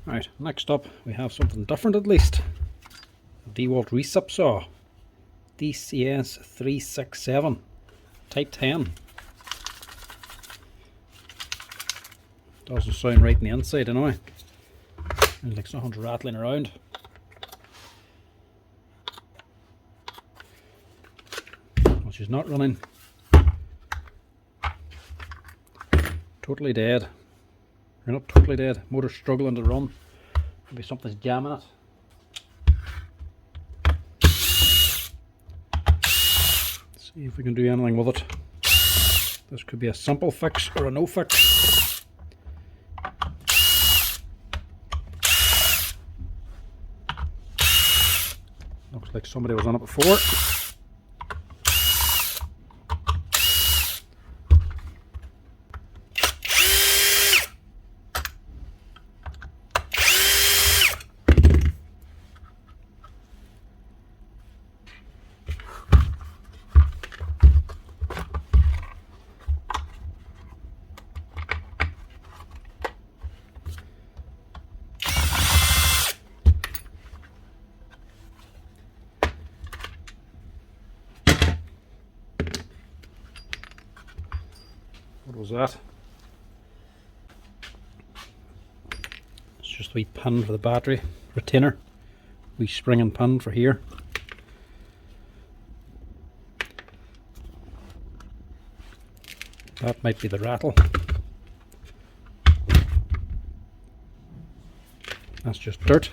Right, next up we have something different at least. A Dewalt Recip saw. DCS 367 Type 10. Doesn't sound right in the inside anyway. There's like something rattling around. Well, she's not running. Totally dead. You're not totally dead. Motor's struggling to run. Maybe something's jamming it. Let's see if we can do anything with it. This could be a simple fix or a no fix. Looks like somebody was on it before. What was that? It's just a wee pin for the battery retainer. Wee spring pin for here. That might be the rattle. That's just dirt.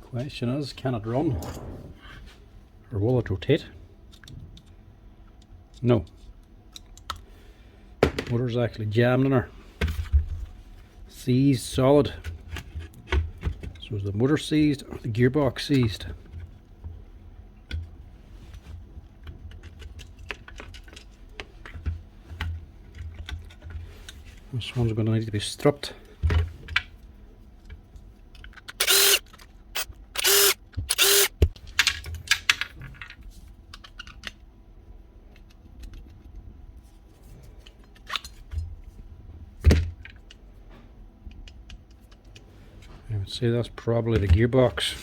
Question is, can it run? Or will it rotate? No. Motor's actually jammed in her. Seized solid. So is the motor seized or the gearbox seized? This one's going to need to be stripped. I would say that's probably the gearbox.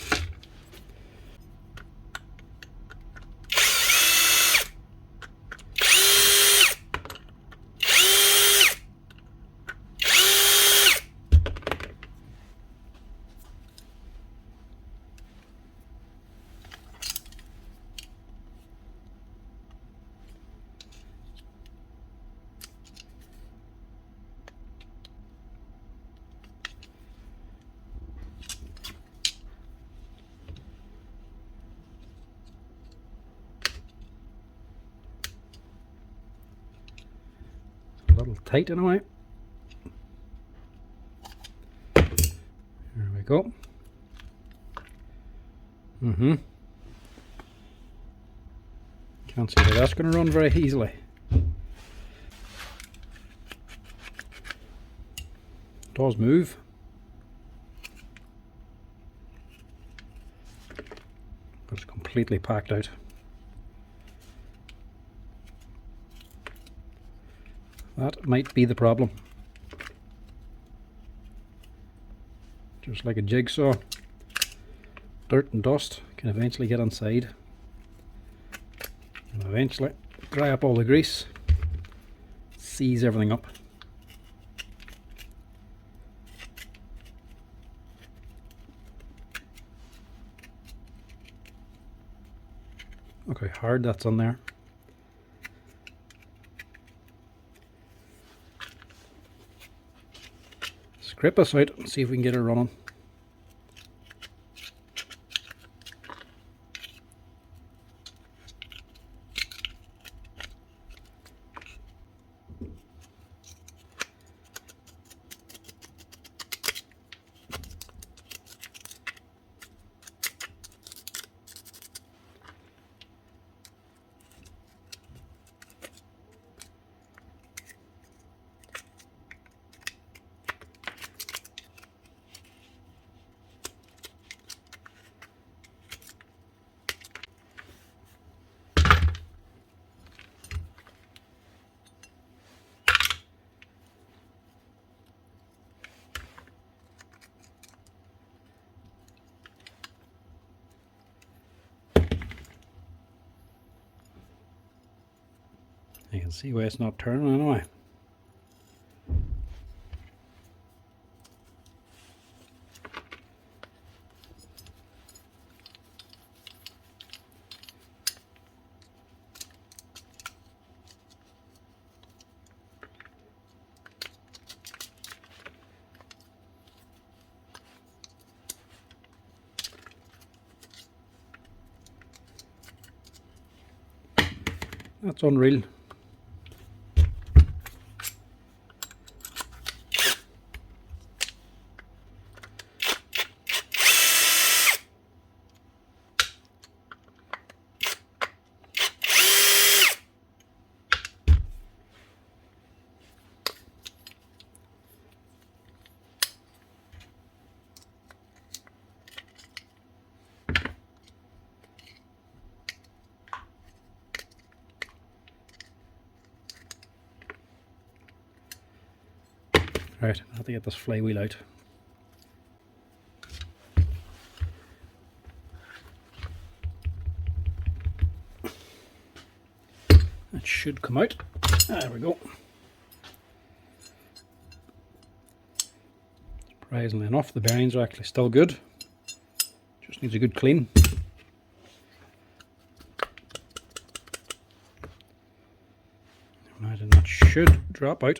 A little tight anyway. There we go. Can't see how that's going to run very easily. It does move. But it's completely packed out. That might be the problem. Just like a jigsaw, dirt and dust can eventually get inside and eventually dry up all the grease, seize everything up. Look how hard that's on there. Scrape this out and see if we can get her running. You can see why it's not turning anyway. That's unreal. Right, I have to get this flywheel out. That should come out. There we go. Surprisingly enough, the bearings are actually still good. Just needs a good clean. Imagine that should drop out.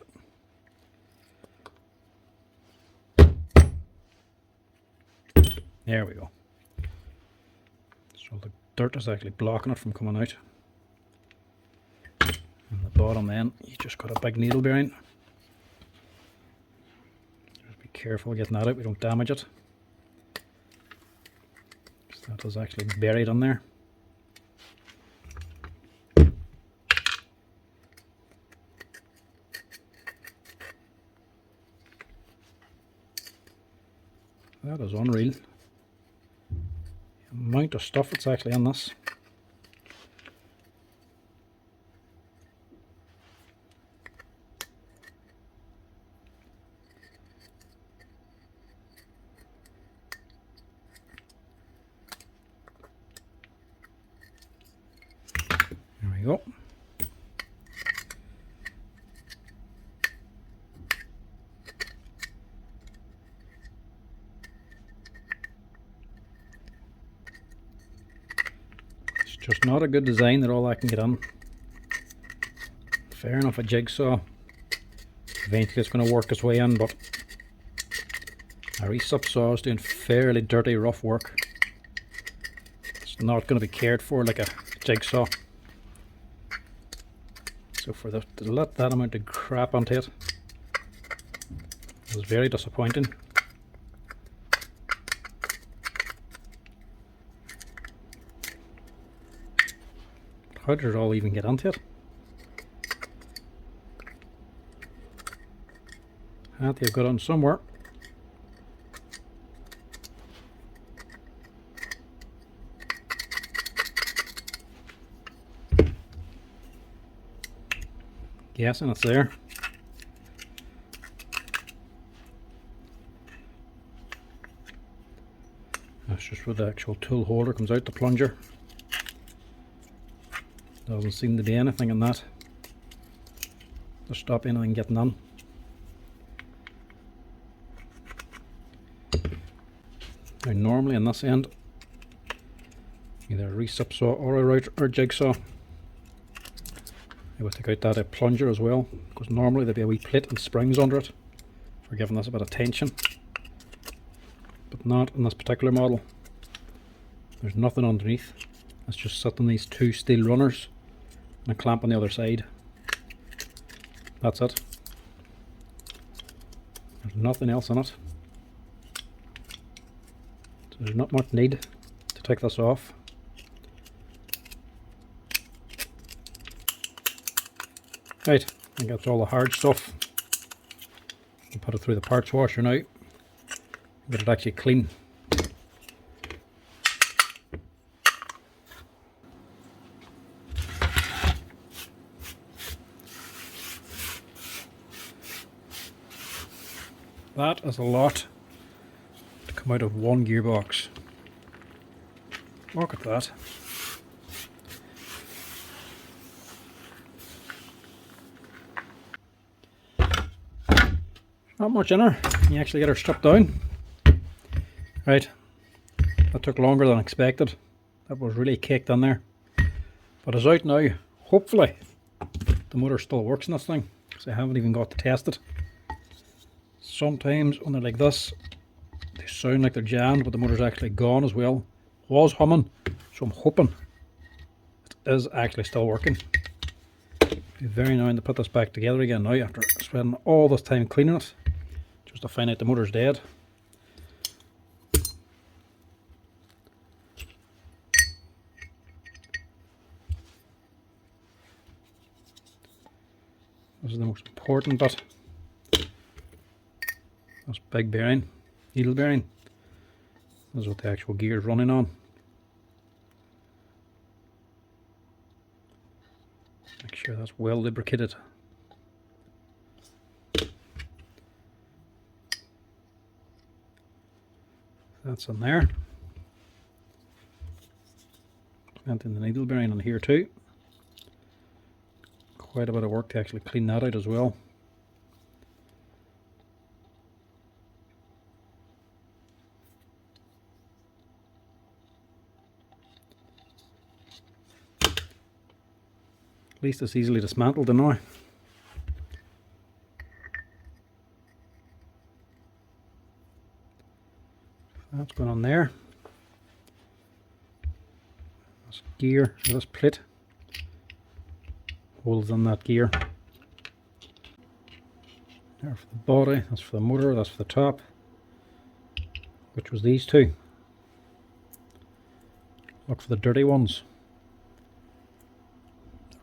There we go. So the dirt is actually blocking it from coming out. And the bottom then, you just got a big needle bearing. Just be careful getting that out, we don't damage it. So that is actually buried in there. That is unreal. The amount of stuff that's actually in this. There we go. Just not a good design that all I can get on. Fair enough, a jigsaw. Eventually it's going to work its way in, but a recip saw is doing fairly dirty, rough work. It's not going to be cared for like a jigsaw. So for to let that amount of crap onto it was very disappointing. How did it all even get onto it? Had to have got on somewhere. Guessing it's there. That's just where the actual tool holder comes out, the plunger. Doesn't seem to be anything in that to stop anything getting on. Now normally on this end, either a recip saw or a router or jigsaw, I would take out that plunger as well, because normally there'd be a wee plate and springs under it for giving this a bit of tension, but not in this particular model. There's nothing underneath. It's just sitting these two steel runners and a clamp on the other side. That's it. There's nothing else in it. So there's not much need to take this off. Right, I think that's all the hard stuff. I'll put it through the parts washer now. Get it actually clean. That is a lot to come out of one gearbox. Look at that. Not much in her. You actually get her stripped down. Right, that took longer than expected. That was really caked in there. But it's out now. Hopefully the motor still works in this thing, because I haven't even got to test it. Sometimes when they're like this, they sound like they're jammed, but the motor's actually gone as well. It was humming, so I'm hoping it is actually still working. Be very annoying to put this back together again now after spending all this time cleaning it, just to find out the motor's dead. This is the most important bit. This big bearing, needle bearing. This is what the actual gear is running on. Make sure that's well lubricated. That's in there. And in the needle bearing on here too. Quite a bit of work to actually clean that out as well. At least it's easily dismantled now. That's going on there. This gear, this plate holds in that gear. There for the body, that's for the motor, that's for the top, which was these two. Look for the dirty ones.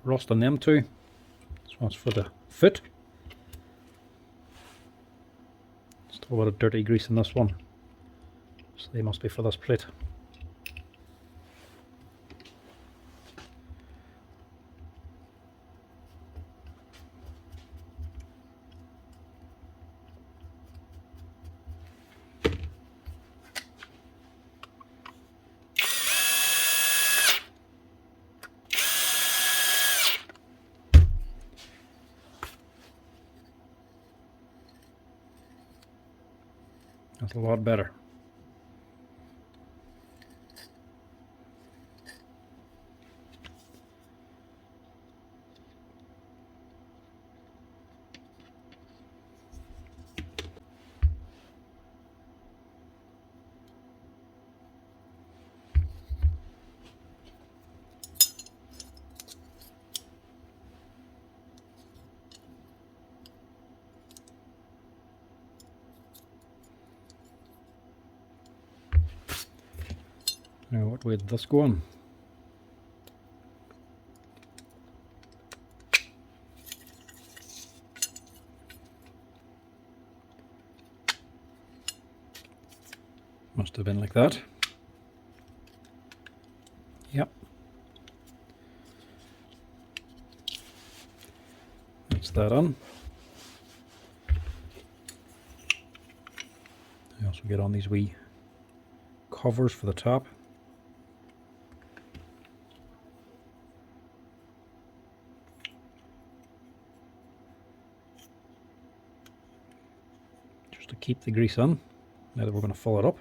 Rust on them two. This one's for the foot. Still a lot of dirty grease in this one, so they must be for this plate. That's a lot better. Now what way did this go on? Must have been like that. Yep. That's that on. I also get on these wee covers for the top. To keep the grease on, now that we're going to fill it up.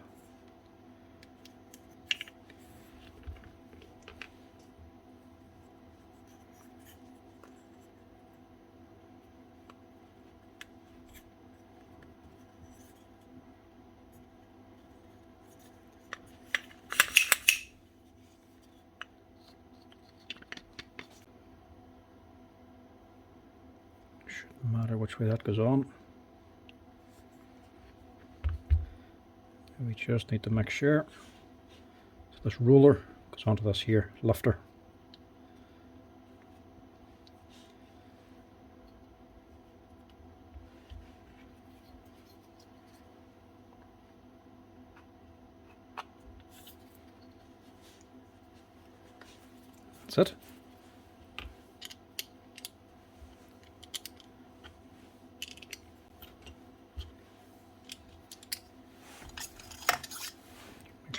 Shouldn't matter which way that goes on. We just need to make sure so this roller goes onto this here lifter. That's it.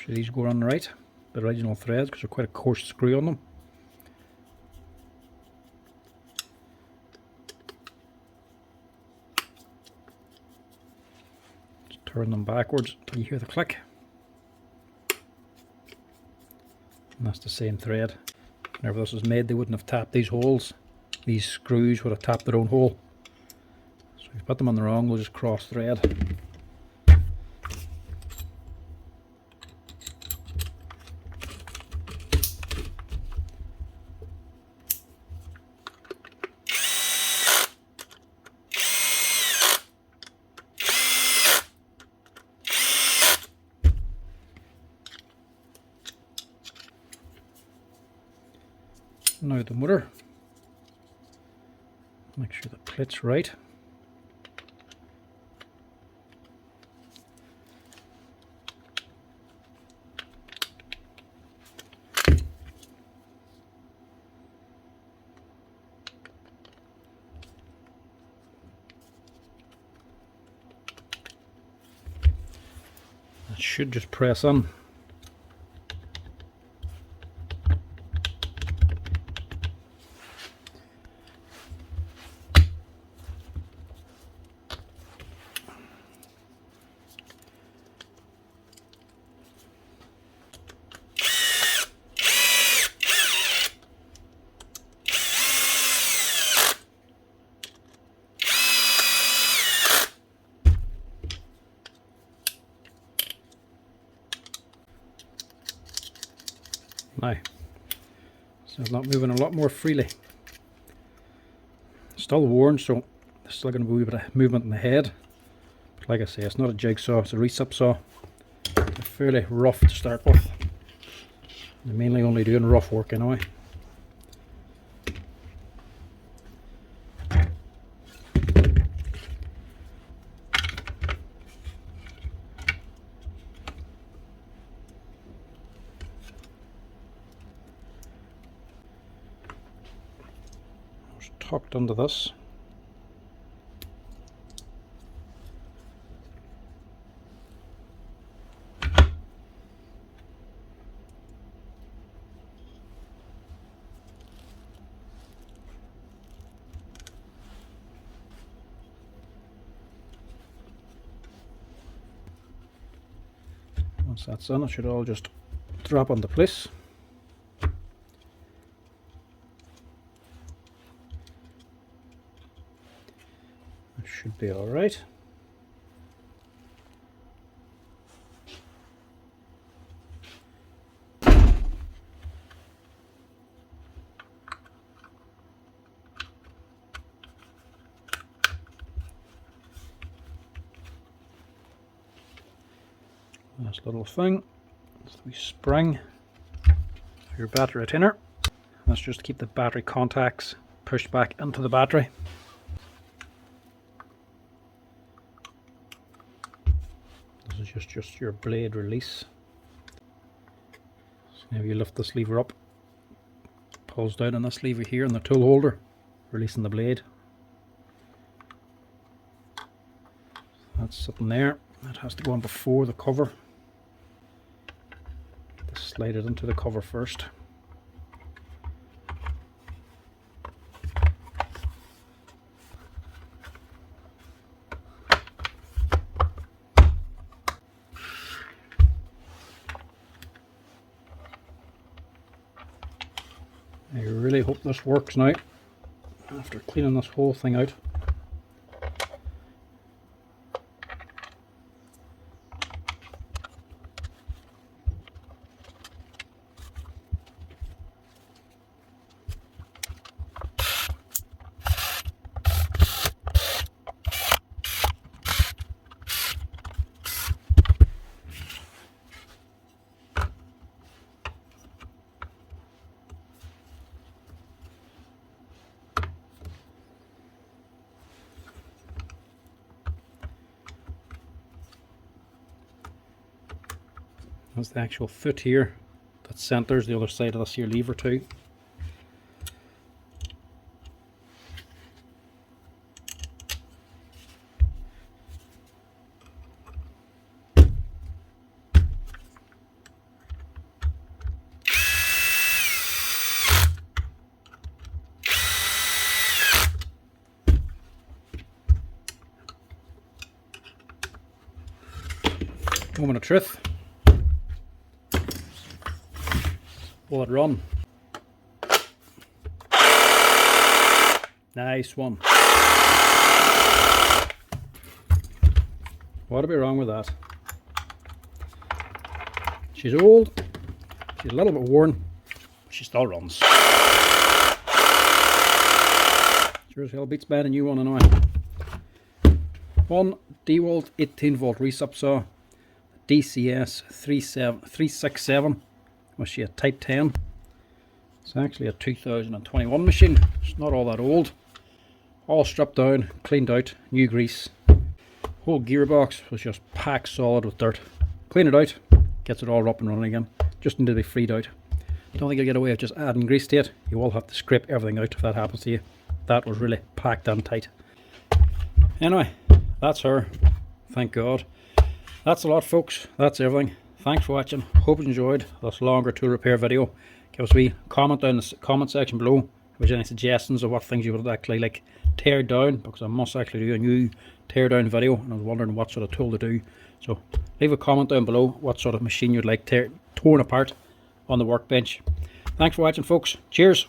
These go on right, the original threads, because they're quite a coarse screw on them. Turn them backwards until you hear the click. And that's the same thread. Whenever this was made, they wouldn't have tapped these holes. These screws would have tapped their own hole. So if you put them on the wrong, they'll just cross thread. Now the motor. Make sure the plit's right. That should just press in. Now, so it's not moving a lot more freely. Still worn, so there's still going to be a wee bit of movement in the head. But like I say, it's not a jigsaw, it's a recip saw. They're fairly rough to start with. They're mainly only doing rough work anyway. Tucked under this. Once that's in, it should all just drop into place. Should be all right. This little thing, this wee spring for your battery retainer. That's just to keep the battery contacts pushed back into the battery. This is just your blade release. So now you lift this lever up, pulls down on this lever here in the tool holder, releasing the blade. That's sitting there. That has to go on before the cover. Just slide it into the cover first. I really hope this works now after cleaning this whole thing out. That's the actual foot here that centers the other side of this here lever too. Moment of truth. Will it run? Nice one. What'll be wrong with that? She's old, she's a little bit worn, but she still runs. Sure as hell beats buying a new one anyway. One Dewalt 18V Recip saw, DCS 367, was she a Type 10? It's actually a 2021 machine, it's not all that old. All stripped down, cleaned out, new grease. Whole gearbox was just packed solid with dirt. Clean it out, gets it all up and running again. Just need to be freed out. Don't think you'll get away with just adding grease to it. You will have to scrape everything out if that happens to you. That was really packed and tight. Anyway, that's her. Thank God. That's a lot, folks. That's everything. Thanks for watching. Hope you enjoyed this longer tool repair video. Give us a wee comment down in the comment section below if there's any suggestions of what things you would actually like tear down, because I must actually do a new tear down video and I was wondering what sort of tool to do. So leave a comment down below what sort of machine you'd like torn apart on the workbench. Thanks for watching, folks. Cheers.